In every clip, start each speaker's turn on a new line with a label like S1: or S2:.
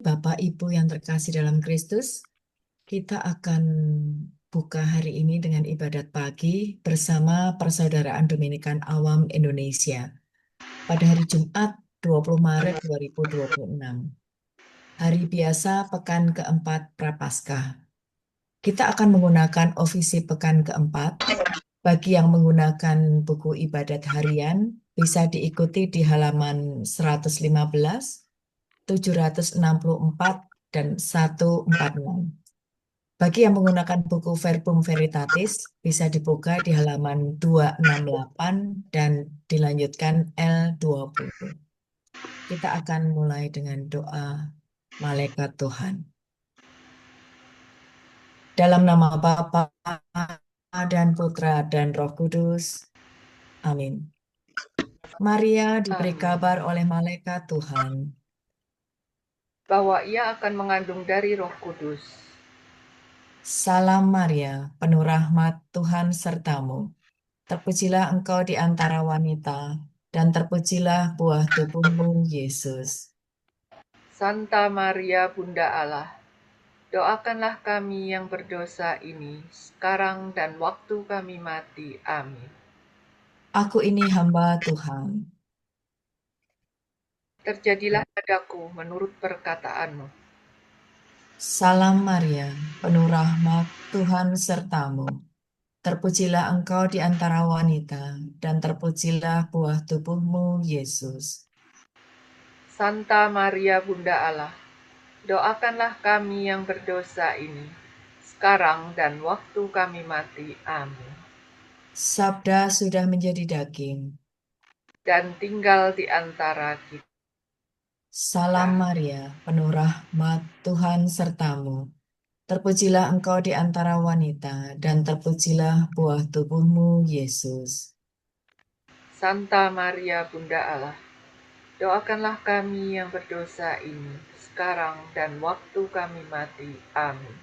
S1: Bapak Ibu yang terkasih dalam Kristus, kita akan buka hari ini dengan ibadat pagi bersama Persaudaraan Dominikan Awam Indonesia pada hari Jumat 20 Maret 2026, hari biasa pekan keempat Prapaskah. Kita akan menggunakan ofisi pekan keempat. Bagi yang menggunakan buku ibadat harian, bisa diikuti di halaman 115, 764, dan 146. Bagi yang menggunakan buku Verbum Veritatis, bisa dibuka di halaman 268 dan dilanjutkan L20. Kita akan mulai dengan doa Malaikat Tuhan. Dalam nama Bapa dan Putra dan Roh Kudus. Amin. Maria diberi
S2: Amin.
S1: kabar oleh malaikat Tuhan
S2: Bahwa ia akan mengandung dari Roh Kudus.
S1: Salam Maria, penuh rahmat Tuhan sertamu. Terpujilah engkau di antara wanita, dan terpujilah buah tubuhmu, Yesus.
S2: Santa Maria Bunda Allah, doakanlah kami yang berdosa ini, sekarang dan waktu kami mati. Amin.
S1: Aku ini hamba Tuhan.
S2: Terjadilah padaku menurut perkataanmu.
S1: Salam Maria, penuh rahmat Tuhan sertamu. Terpujilah engkau di antara wanita, dan terpujilah buah tubuhmu, Yesus.
S2: Santa Maria Bunda Allah, doakanlah kami yang berdosa ini, sekarang dan waktu kami mati. Amin.
S1: Sabda sudah menjadi daging.
S2: Dan tinggal di antara kita.
S1: Salam Maria, penuh rahmat Tuhan sertamu. Terpujilah engkau di antara wanita, dan terpujilah buah tubuhmu, Yesus.
S2: Santa Maria Bunda Allah, doakanlah kami yang berdosa ini, sekarang dan waktu kami mati. Amin.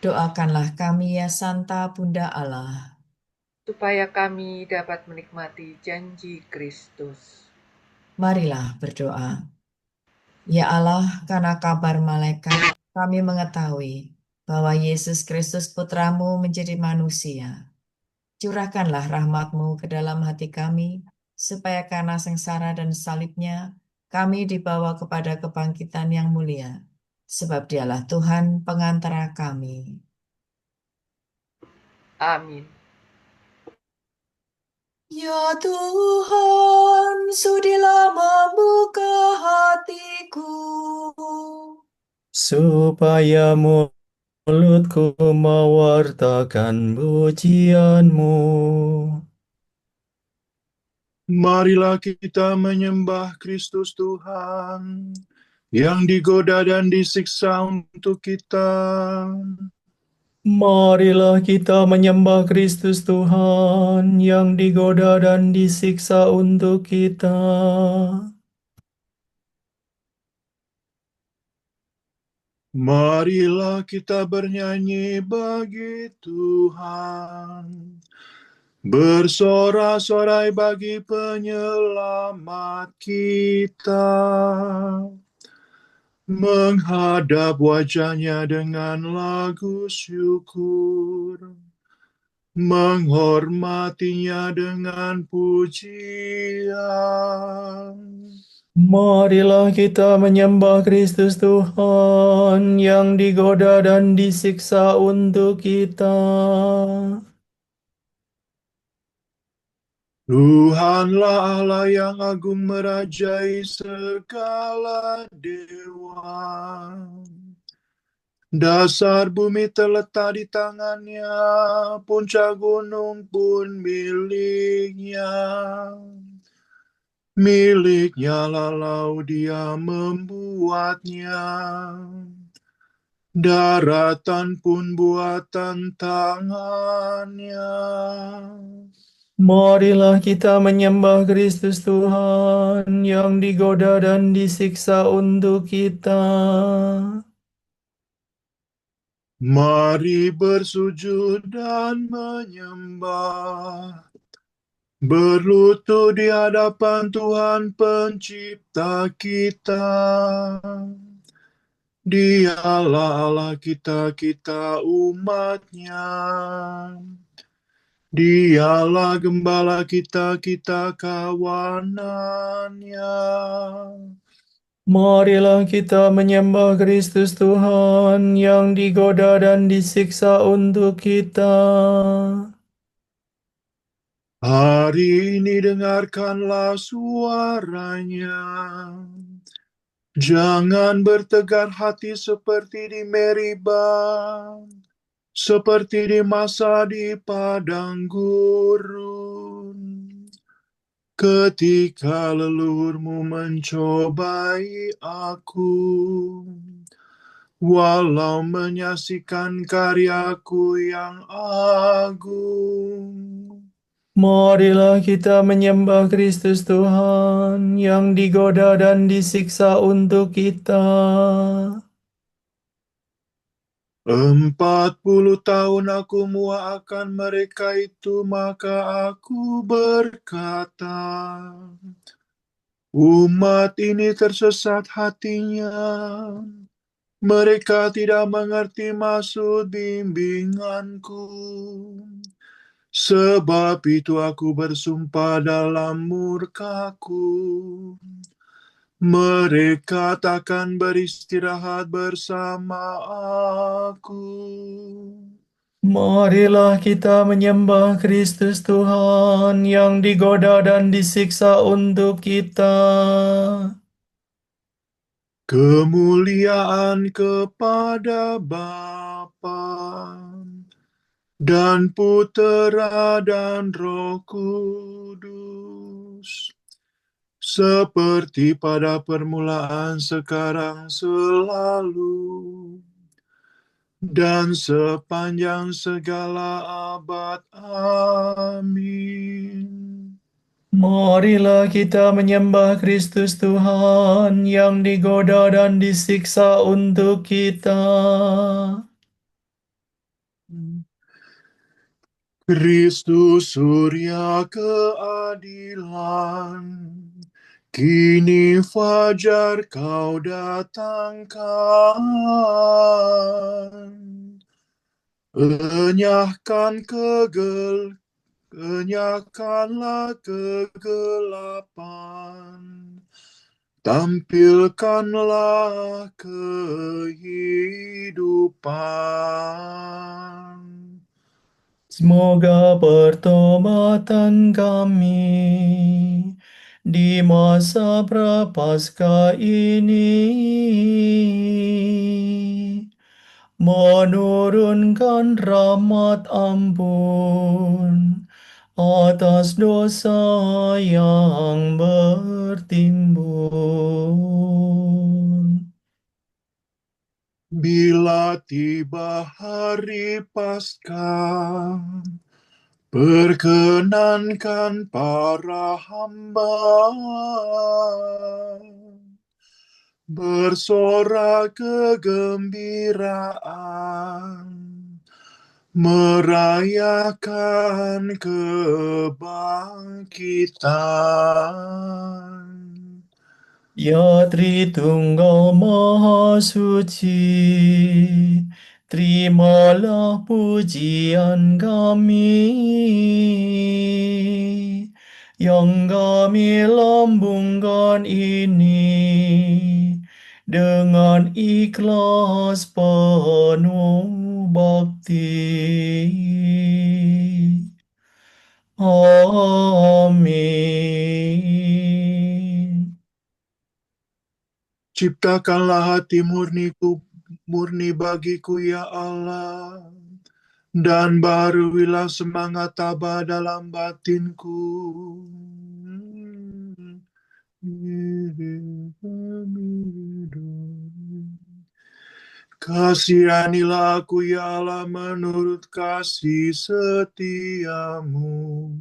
S1: Doakanlah kami ya Santa Bunda Allah,
S2: Supaya kami dapat menikmati janji Kristus.
S1: marilah berdoa. Ya Allah, karena kabar malaikat, kami mengetahui bahwa Yesus Kristus Putramu menjadi manusia. Curahkanlah rahmat-Mu ke dalam hati kami, supaya karena sengsara dan salibnya, kami dibawa kepada kebangkitan yang mulia. Sebab dialah Tuhan pengantara kami.
S2: Amin.
S1: Ya Tuhan, sudilah membuka hatiku,
S3: supaya mulutku mewartakan pujian-Mu.
S4: Marilah kita menyembah Kristus Tuhan, yang digoda dan disiksa untuk kita.
S3: Marilah kita menyembah Kristus Tuhan yang digoda dan disiksa untuk kita.
S4: Marilah kita bernyanyi bagi Tuhan, bersorak-sorai bagi penyelamat kita, menghadap wajahnya dengan lagu syukur, menghormatinya dengan pujian.
S3: Marilah kita menyembah Kristus Tuhan yang digoda dan disiksa untuk kita.
S4: Tuhanlah Allah yang agung merajai segala dewa. Dasar bumi terletak di tangannya, puncak gunung pun miliknya. Miliknya lalau dia membuatnya, daratan pun buatan tangannya.
S3: Marilah kita menyembah Kristus Tuhan yang digoda dan disiksa untuk kita.
S4: Mari bersujud dan menyembah, berlutut di hadapan Tuhan pencipta kita. Dialah Allah kita umatnya. Dialah gembala kita kawanannya.
S3: Marilah kita menyembah Kristus Tuhan yang digoda dan disiksa untuk kita.
S4: Hari ini dengarkanlah suaranya. Jangan bertegar hati seperti di Meribah, seperti di masa di padang gurun. Ketika leluhurmu mencobai aku, walau menyaksikan karyaku yang agung.
S3: Marilah kita menyembah Kristus Tuhan yang digoda dan disiksa untuk kita.
S4: 40 tahun aku muakkan mereka itu, maka aku berkata, umat ini tersesat hatinya. Mereka tidak mengerti maksud bimbinganku. Sebab itu aku bersumpah dalam murkaku. Mereka takkan beristirahat bersama aku.
S3: Marilah kita menyembah Kristus Tuhan yang digoda dan disiksa untuk kita.
S4: Kemuliaan kepada Bapa dan Putera dan Roh Kudus, seperti pada permulaan, sekarang, selalu, dan sepanjang segala abad. Amin.
S3: Marilah kita menyembah Kristus Tuhan yang digoda dan disiksa untuk kita.
S4: Kristus Surya keadilan, kini fajar kau datangkan. Enyahkanlah kegelapan, tampilkanlah kehidupan.
S3: Semoga pertobatan kami di masa prapaskah ini menurunkan rahmat ampun atas dosa yang bertimbun.
S4: Bila tiba hari Paskah, perkenankan para hamba bersorak kegembiraan, merayakan kebangkitan.
S3: Ya Tritunggal Maha Suci, terimalah pujian kami, yang kami lambungkan ini dengan ikhlas penuh bakti. Amin.
S4: Ciptakanlah hati murni bagiku, ya Allah, dan baruilah semangat tabah dalam batinku. Kasihanilah aku, ya Allah, menurut kasih setiamu.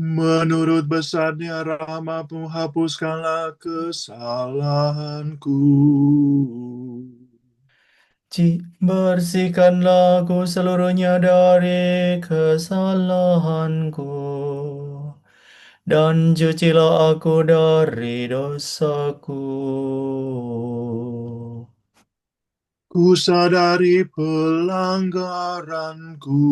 S4: Menurut besarnya rahmat-Mu, hapuskanlah kesalahanku.
S3: Bersihkanlah aku seluruhnya dari kesalahanku, dan cucilah aku dari dosaku.
S4: Ku sadari pelanggaranku,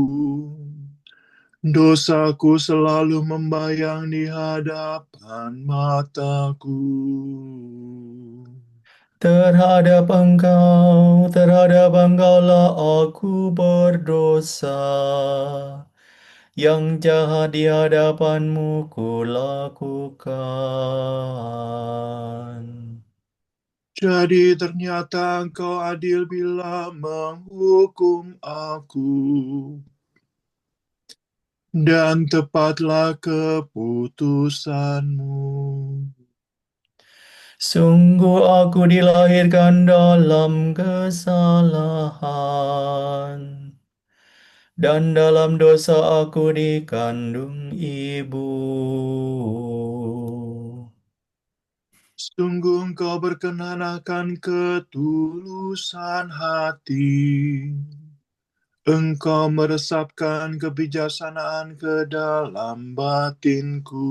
S4: dosaku selalu membayang di hadapan mataku.
S3: Terhadap engkaulah aku berdosa. Yang jahat di hadapanmu kulakukan.
S4: Jadi ternyata engkau adil bila menghukum aku, dan tepatlah keputusanmu.
S3: Sungguh aku dilahirkan dalam kesalahan, dan dalam dosa aku dikandung ibu.
S4: Sungguh engkau berkenan akan ketulusan hati. Engkau meresapkan kebijaksanaan ke dalam batinku.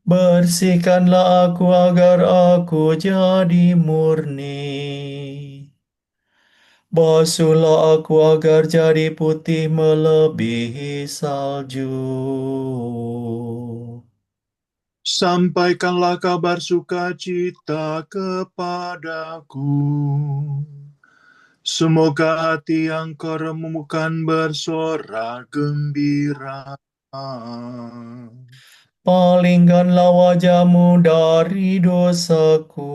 S3: Bersihkanlah aku agar aku jadi murni. Basuhlah aku agar jadi putih melebihi salju.
S4: Sampaikanlah kabar sukacita kepadaku. Semoga hati yang kau remukan bersorak gembira.
S3: Palingkanlah wajahmu dari dosaku.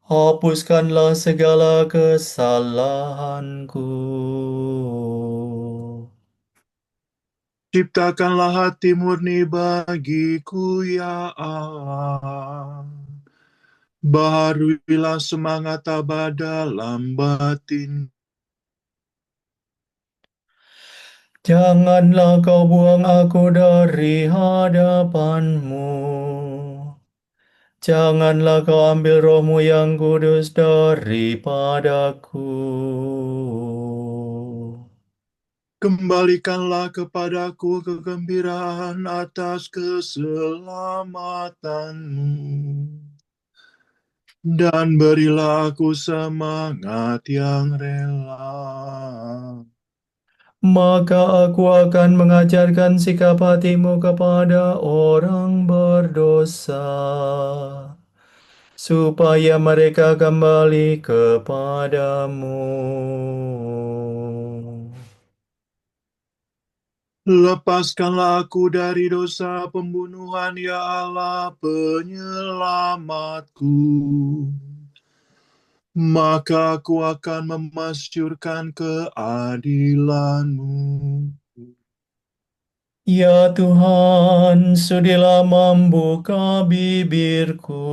S3: Hapuskanlah segala kesalahanku.
S4: Ciptakanlah hati murni bagiku, ya Allah. Baharuilah semangat tabah dalam batin.
S3: Janganlah kau buang aku dari hadapanmu. Janganlah kau ambil rohmu yang kudus daripadaku.
S4: Kembalikanlah kepadaku kegembiraan atas keselamatanmu. Dan berilah aku semangat yang rela.
S3: Maka aku akan mengajarkan sikap hatimu kepada orang berdosa, supaya mereka kembali kepadamu.
S4: Lepaskanlah aku dari dosa pembunuhan, ya Allah penyelamatku. Maka aku akan memasyurkan keadilan-Mu.
S3: Ya Tuhan, sudilah membuka bibirku,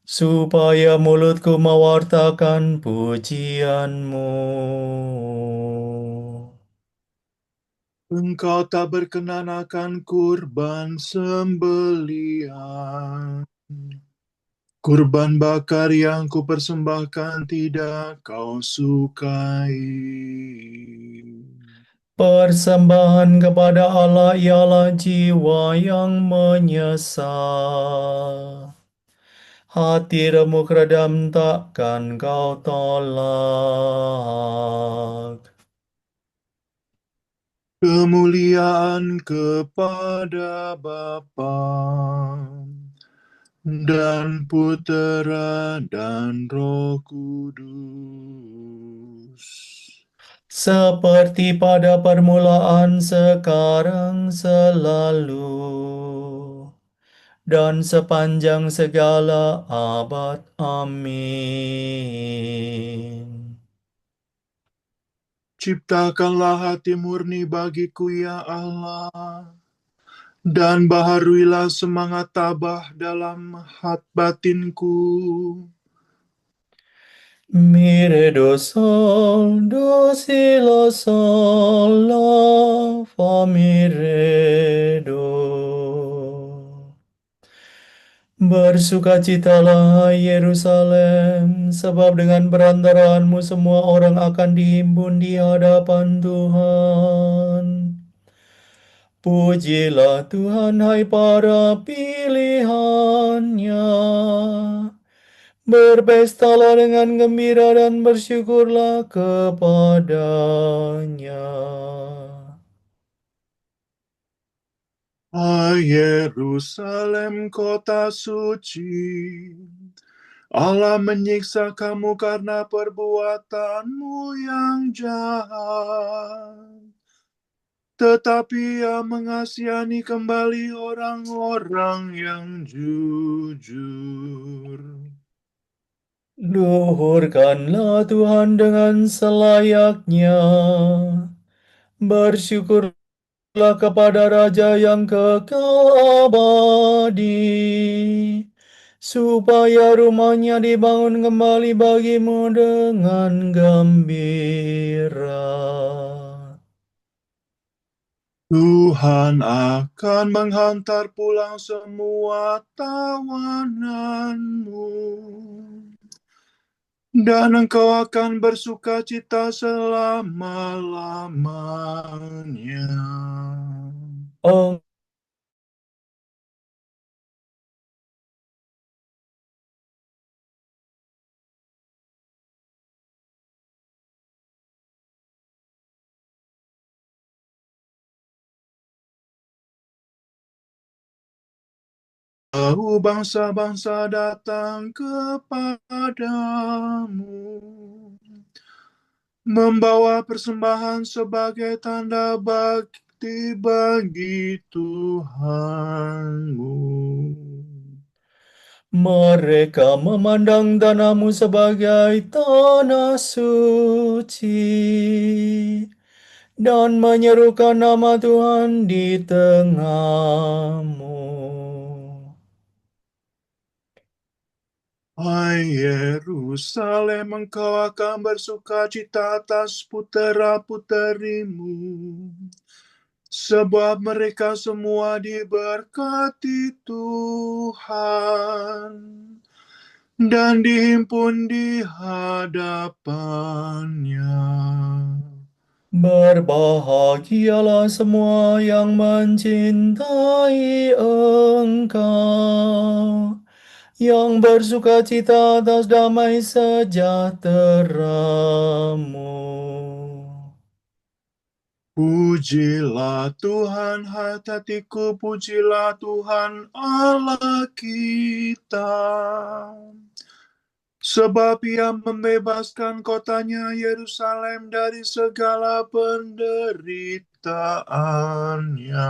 S3: supaya mulutku mewartakan pujian-Mu.
S4: Engkau tak berkenan akan kurban sembelihan. Kurban bakar yang kupersembahkan tidak kau sukai.
S3: Persembahan kepada Allah ialah jiwa yang menyesal. Hati remuk redam takkan kau tolak.
S4: Kemuliaan kepada Bapa dan Putera dan Roh Kudus.
S3: Seperti pada permulaan, sekarang, selalu, dan sepanjang segala abad. Amin.
S4: Ciptakanlah hati murni bagiku, ya Allah, dan baharuilah semangat tabah dalam batinku.
S3: Mire do sol, do si la sol, la fa mi re do. Bersukacitalah Yerusalem, sebab dengan perantaraanmu semua orang akan dihimpun di hadapan Tuhan. Pujilah Tuhan, hai para pilihannya, Berpestalah dengan gembira dan bersyukurlah kepadanya.
S4: Hai Yerusalem, kota suci, Allah menyiksa kamu karena perbuatanmu yang jahat. Tetapi Ia mengasihani kembali orang-orang yang jujur.
S3: Luhurkanlah Tuhan dengan selayaknya. Bersyukurlah kepada Raja yang kekal abadi, supaya rumahnya dibangun kembali bagimu dengan gembira.
S4: Tuhan akan menghantar pulang semua tawananmu, dan engkau akan bersuka cita selama-lamanya. Tahu bangsa-bangsa datang kepadamu, membawa persembahan sebagai tanda bakti bagi Tuhanmu.
S3: Mereka memandang tanahmu sebagai tanah suci dan menyerukan nama Tuhan di tengahmu.
S4: Hai Yerusalem, engkau akan bersuka cita atas putera-puterimu, sebab mereka semua diberkati Tuhan dan dihimpun di hadapannya.
S3: Berbahagialah semua yang mencintai Engkau, yang bersuka cita atas damai sejahteramu.
S4: Pujilah Tuhan, hai hatiku, pujilah Tuhan Allah kita. Sebab Ia membebaskan kotanya Yerusalem dari segala penderitaannya.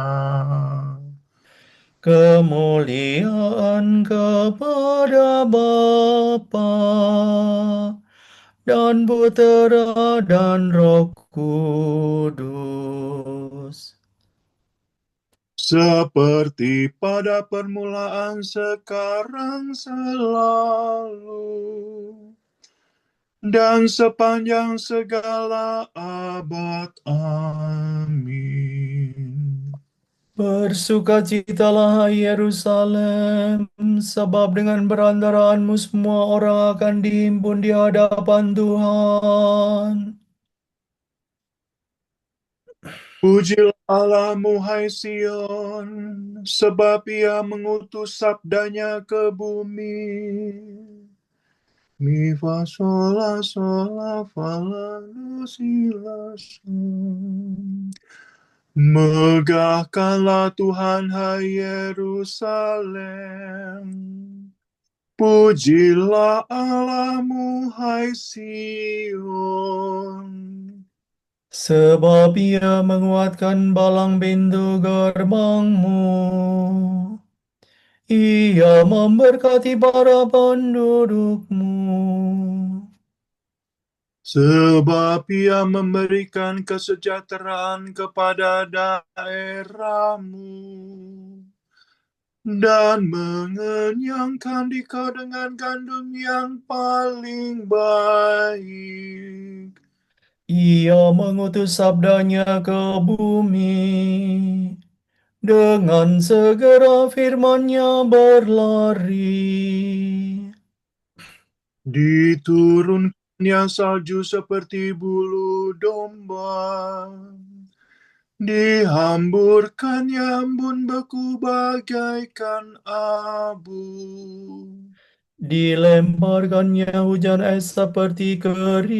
S3: Kemuliaan kepada Bapa dan Putera dan Roh Kudus.
S4: Seperti pada permulaan, sekarang, selalu, dan sepanjang segala abad. Amin.
S3: Bersukacitalah hai Yerusalem, sebab dengan perantaraanmu semua orang akan dihimpun di hadapan Tuhan.
S4: Pujilah Allahmu, hai Sion, sebab Ia mengutus sabdanya ke bumi. Mi fa sol la sol la fa la do si la sol. Megahkanlah Tuhan, hai Yerusalem. Pujilah Allahmu, hai Sion.
S3: Sebab Ia menguatkan palang pintu gerbangmu. Ia memberkati para pendudukmu.
S4: Sebab Ia memberikan kesejahteraan kepada daerahmu dan mengenyangkan dikau dengan gandum yang paling baik.
S3: Ia mengutus sabdanya ke bumi. Dengan segera firman-Nya berlari.
S4: Diturunkannya salju seperti bulu domba. Dihamburkannya embun beku bagaikan abu.
S3: Dilemparkannya hujan es seperti kerikil.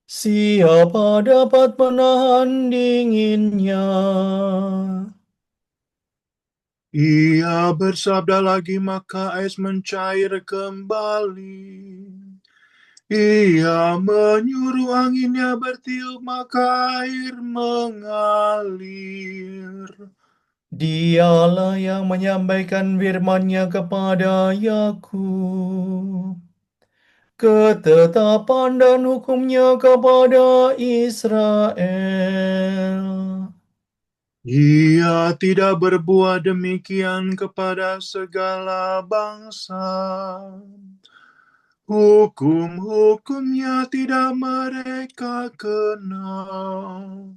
S3: Siapa dapat menahan dinginnya?
S4: Ia bersabda lagi, maka es mencair kembali. Ia menyuruh anginnya bertiup, maka air mengalir.
S3: Dialah yang menyampaikan firman-Nya kepada Yakub, ketetapan dan hukum-Nya kepada Israel.
S4: Ia tidak berbuat demikian kepada segala bangsa. Hukum-hukumnya tidak mereka kenal.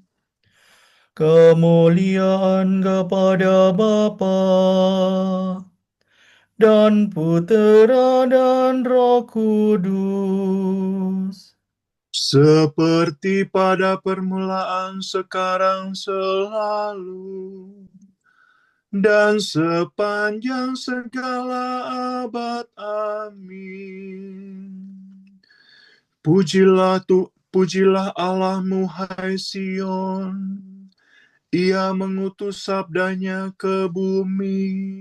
S3: Kemuliaan kepada Bapa dan Putera dan Roh Kudus,
S4: Seperti pada permulaan, sekarang, selalu, dan sepanjang segala abad. Amin. Pujilah Allahmu, hai Sion. Ia mengutus sabdanya ke bumi.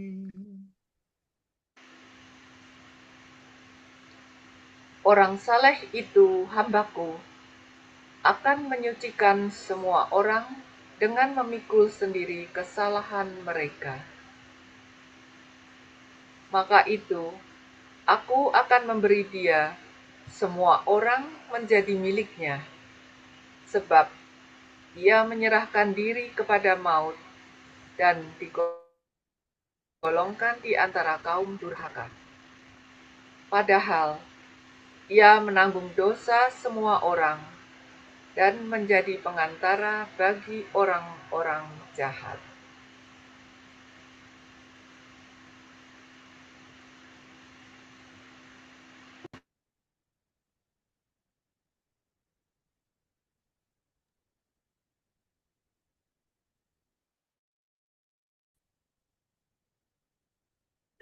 S2: Orang saleh itu hambaku, akan menyucikan semua orang dengan memikul sendiri kesalahan mereka. Maka itu, aku akan memberi dia semua orang menjadi miliknya, sebab ia menyerahkan diri kepada maut dan digolongkan di antara kaum durhaka. Padahal ia menanggung dosa semua orang dan menjadi pengantara bagi orang-orang jahat.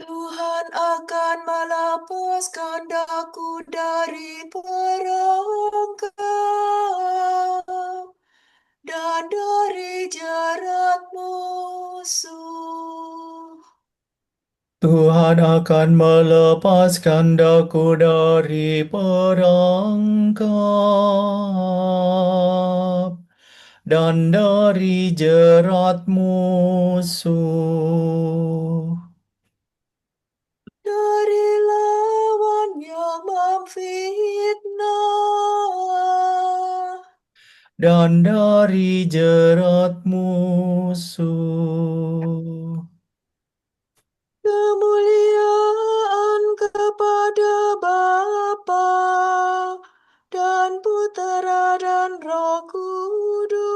S1: Tuhan akan melepaskan daku dari perangkap dan dari jerat musuh.
S3: Tuhan akan melepaskan daku dari perangkap dan dari jerat musuh.
S1: Dari lawan yang memfitnah.
S3: Dan dari jerat musuh.
S1: Kemuliaan kepada Bapa dan Putera dan Roh Kudus.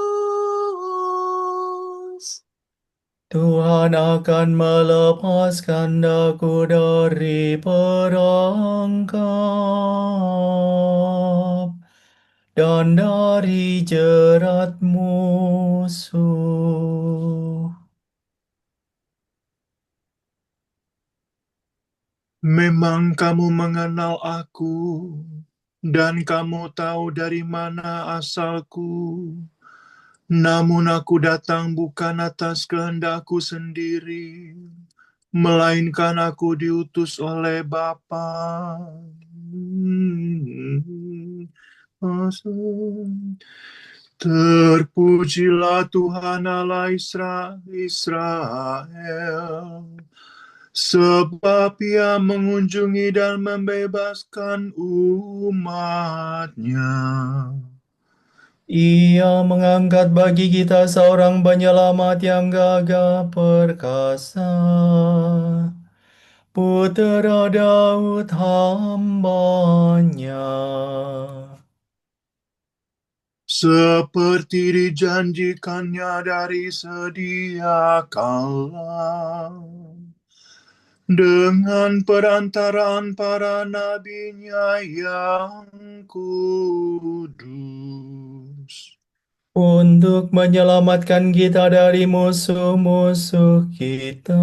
S3: Tuhan akan melepaskan daku dari perangkap dan dari jerat musuh.
S4: Memang kamu mengenal aku, dan kamu tahu dari mana asalku. Namun aku datang bukan atas kehendakku sendiri, melainkan aku diutus oleh Bapa. Terpujilah Tuhan Allah Israel, sebab Ia mengunjungi dan membebaskan umat-Nya.
S3: Ia mengangkat bagi kita seorang penyelamat yang gagah perkasa, Putera Daud hamba-Nya.
S4: Seperti dijanjikannya dari sedia kala, dengan perantaraan para nabinya yang kudus.
S3: Untuk menyelamatkan kita dari musuh-musuh kita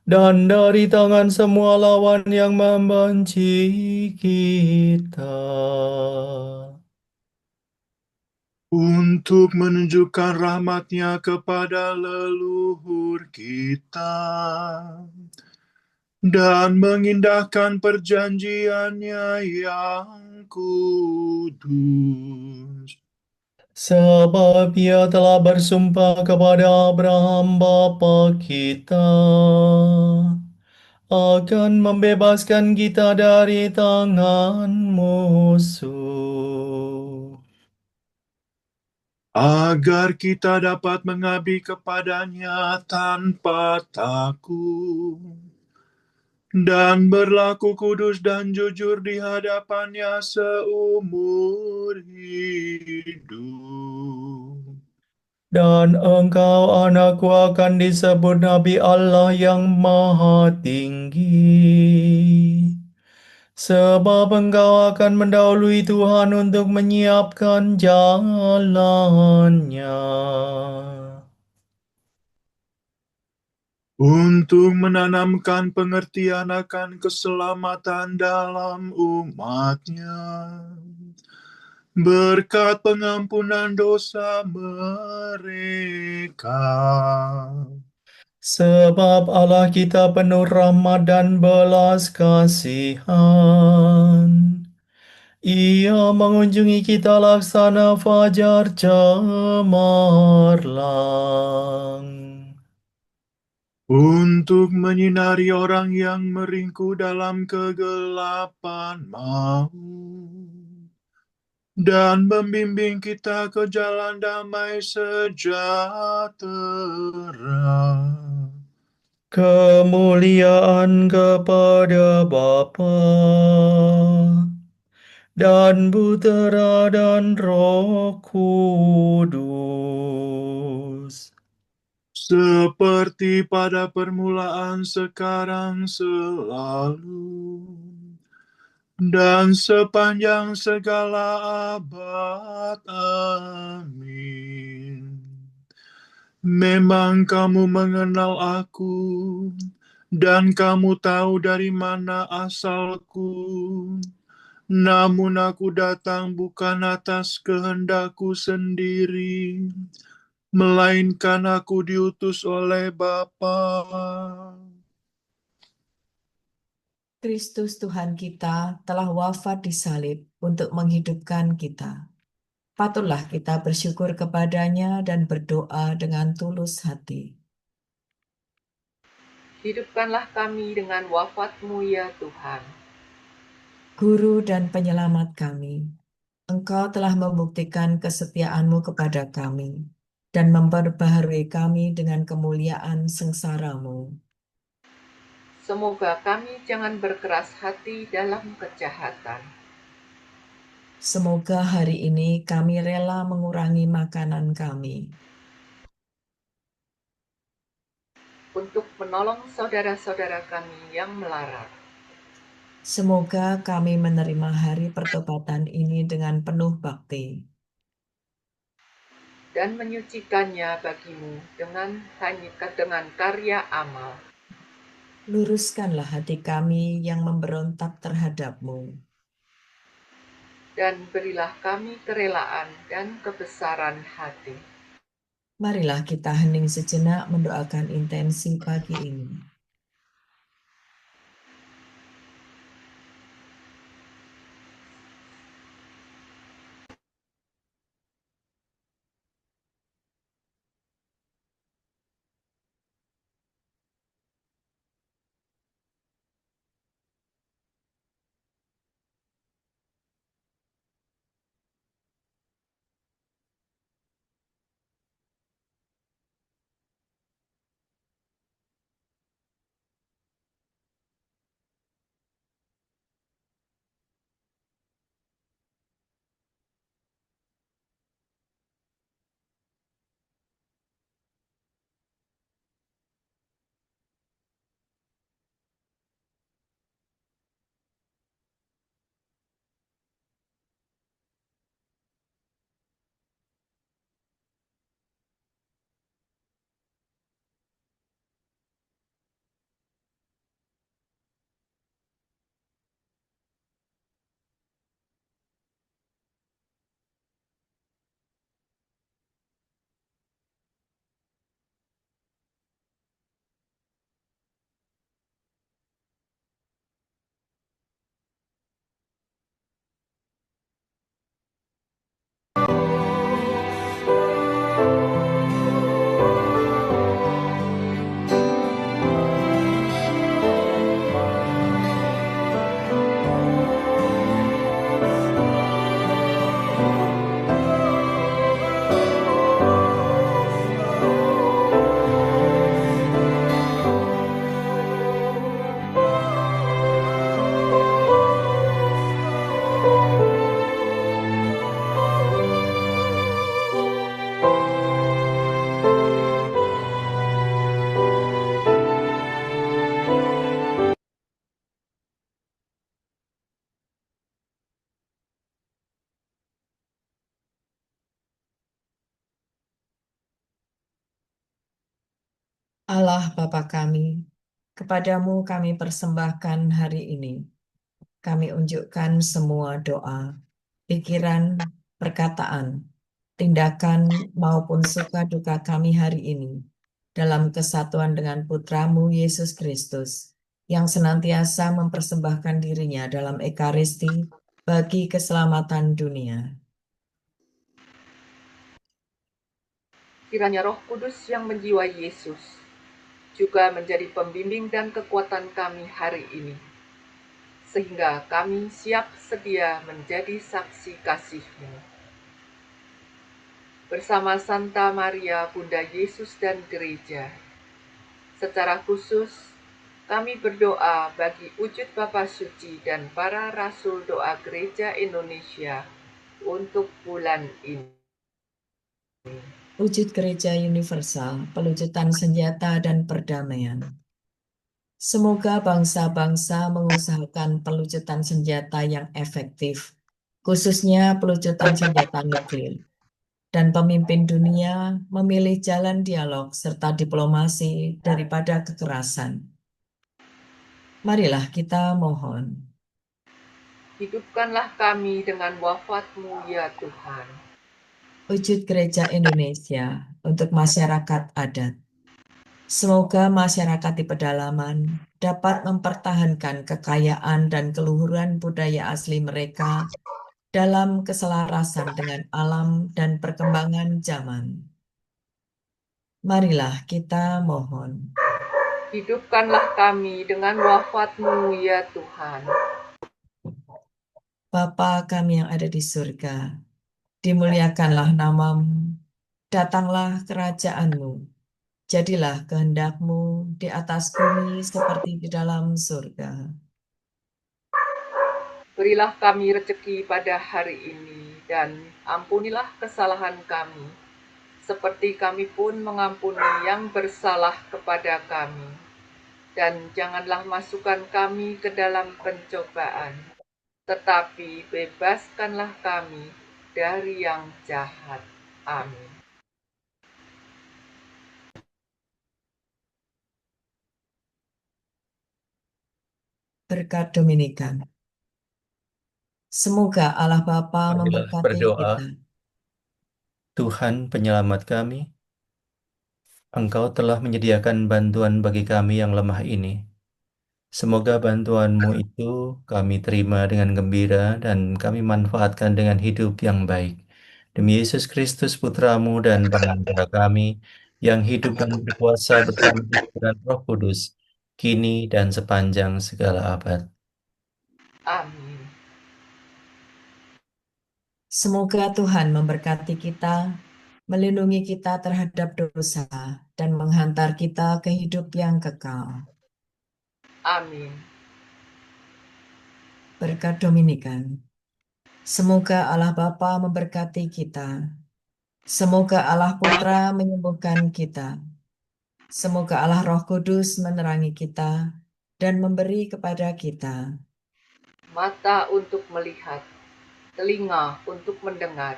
S3: dan dari tangan semua lawan yang membenci kita.
S4: Untuk menunjukkan rahmat-Nya kepada leluhur kita dan mengindahkan perjanjian-Nya yang kudus.
S3: Sebab Ia telah bersumpah kepada Abraham bapa kita akan membebaskan kita dari tangan musuh,
S4: Agar kita dapat mengabdi kepada-Nya tanpa takut dan berlaku kudus dan jujur di hadapan-Nya seumur hidup.
S3: dan engkau anakku akan disebut Nabi Allah yang Maha Tinggi. Sebab engkau akan mendahului Tuhan untuk menyiapkan jalannya.
S4: Untuk menanamkan pengertian akan keselamatan dalam umat-Nya, berkat pengampunan dosa mereka.
S3: Sebab Allah kita penuh rahmat dan belas kasihan. Ia mengunjungi kita laksana fajar cemerlang.
S4: Untuk menyinari orang yang meringkuk dalam kegelapan maut, dan membimbing kita ke jalan damai sejahtera.
S3: Kemuliaan kepada Bapa dan Putera dan Roh Kudus.
S4: Seperti pada permulaan, sekarang, selalu, dan sepanjang segala abad. Amin. Memang kamu mengenal aku, dan kamu tahu dari mana asalku. Namun aku datang bukan atas kehendakku sendiri, melainkan aku diutus oleh Bapa.
S1: Kristus Tuhan kita telah wafat di salib untuk menghidupkan kita. Patutlah kita bersyukur kepadanya dan berdoa dengan tulus hati.
S2: Hidupkanlah kami dengan wafat-Mu ya Tuhan.
S1: Guru dan penyelamat kami, Engkau telah membuktikan kesetiaan-Mu kepada kami dan memperbaharui kami dengan kemuliaan sengsara-Mu.
S2: Semoga kami jangan berkeras hati dalam kejahatan.
S1: Semoga hari ini kami rela mengurangi makanan kami
S2: Untuk menolong saudara-saudara kami yang melarat.
S1: Semoga kami menerima hari pertobatan ini dengan penuh bakti.
S2: Dan menyucikannya bagimu dengan karya amal.
S1: Luruskanlah hati kami yang memberontak terhadap-Mu.
S2: Dan berilah kami kerelaan dan kebesaran hati.
S1: Marilah kita hening sejenak mendoakan intensi pagi ini. Allah Bapa kami, kepadamu kami persembahkan hari ini. Kami unjukkan semua doa, pikiran, perkataan, tindakan maupun suka duka kami hari ini dalam kesatuan dengan Putramu Yesus Kristus yang senantiasa mempersembahkan dirinya dalam Ekaristi bagi keselamatan dunia.
S2: Kiranya Roh Kudus yang menjiwai Yesus juga menjadi pembimbing dan kekuatan kami hari ini, sehingga kami siap sedia menjadi saksi kasih-Mu. Bersama Santa Maria, Bunda Yesus dan Gereja, secara khusus kami berdoa bagi wujud Bapa Suci dan para Rasul Doa Gereja Indonesia untuk bulan ini.
S1: Wujud gereja universal, pelucutan senjata dan perdamaian. Semoga bangsa-bangsa mengusahakan pelucutan senjata yang efektif, khususnya pelucutan senjata nuklir. Dan pemimpin dunia memilih jalan dialog serta diplomasi daripada kekerasan. Marilah kita mohon.
S2: Hidupkanlah kami dengan wafat-Mu ya Tuhan.
S1: Wujud Gereja Indonesia untuk masyarakat adat. Semoga masyarakat di pedalaman dapat mempertahankan kekayaan dan keluhuran budaya asli mereka dalam keselarasan dengan alam dan perkembangan zaman. Marilah kita mohon.
S2: Hidupkanlah kami dengan wafat-Mu ya Tuhan.
S1: Bapa kami yang ada di surga, dimuliakanlah nama-Mu, datanglah kerajaan-Mu, jadilah kehendak-Mu di atas bumi seperti di dalam surga.
S2: Berilah kami rezeki pada hari ini, dan ampunilah kesalahan kami, seperti kami pun mengampuni yang bersalah kepada kami. Dan janganlah masukkan kami ke dalam pencobaan, tetapi bebaskanlah kami dari yang jahat. Amin.
S1: Berkat Dominikan. Semoga Allah Bapa
S3: Marilah
S1: memberkati
S3: berdoa.
S1: kita.
S3: Tuhan penyelamat kami, Engkau telah menyediakan bantuan bagi kami yang lemah ini. Semoga bantuan-Mu itu kami terima dengan gembira dan kami manfaatkan dengan hidup yang baik. Demi Yesus Kristus Putra-Mu dan Pengantara kami, yang hidup dan berkuasa bersama Ibu dan Roh Kudus, kini dan sepanjang segala abad.
S2: Amin.
S1: Semoga Tuhan memberkati kita, melindungi kita terhadap dosa, dan menghantar kita ke hidup yang kekal.
S2: Amin.
S1: Berkat Dominikan. Semoga Allah Bapa memberkati kita. Semoga Allah Putra menyembuhkan kita. Semoga Allah Roh Kudus menerangi kita dan memberi kepada kita
S2: Mata untuk melihat, telinga untuk mendengar,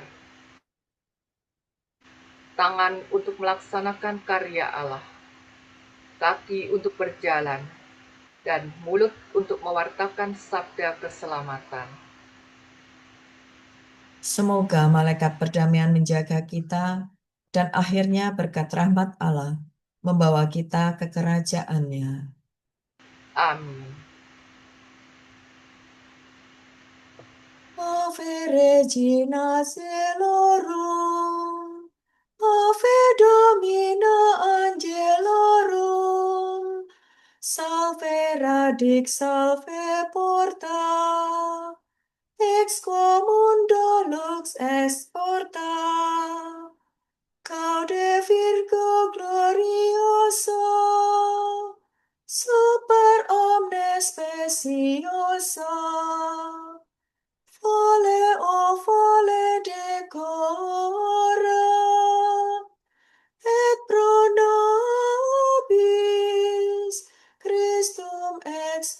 S2: tangan untuk melaksanakan karya Allah, kaki untuk berjalan, dan mulut untuk mewartakan sabda keselamatan.
S1: Semoga malaikat perdamaian menjaga kita dan akhirnya berkat rahmat Allah membawa kita ke kerajaan-Nya.
S2: Amin.
S1: Ave Regina Caelorum, Ave Domina Angelorum, Salve Radix, Salve Porta, Ex quo mundo lux est porta, Gaude Virgo gloriosa, super omnes speciosa, Vole o vole decora, et pro nobis Christum ex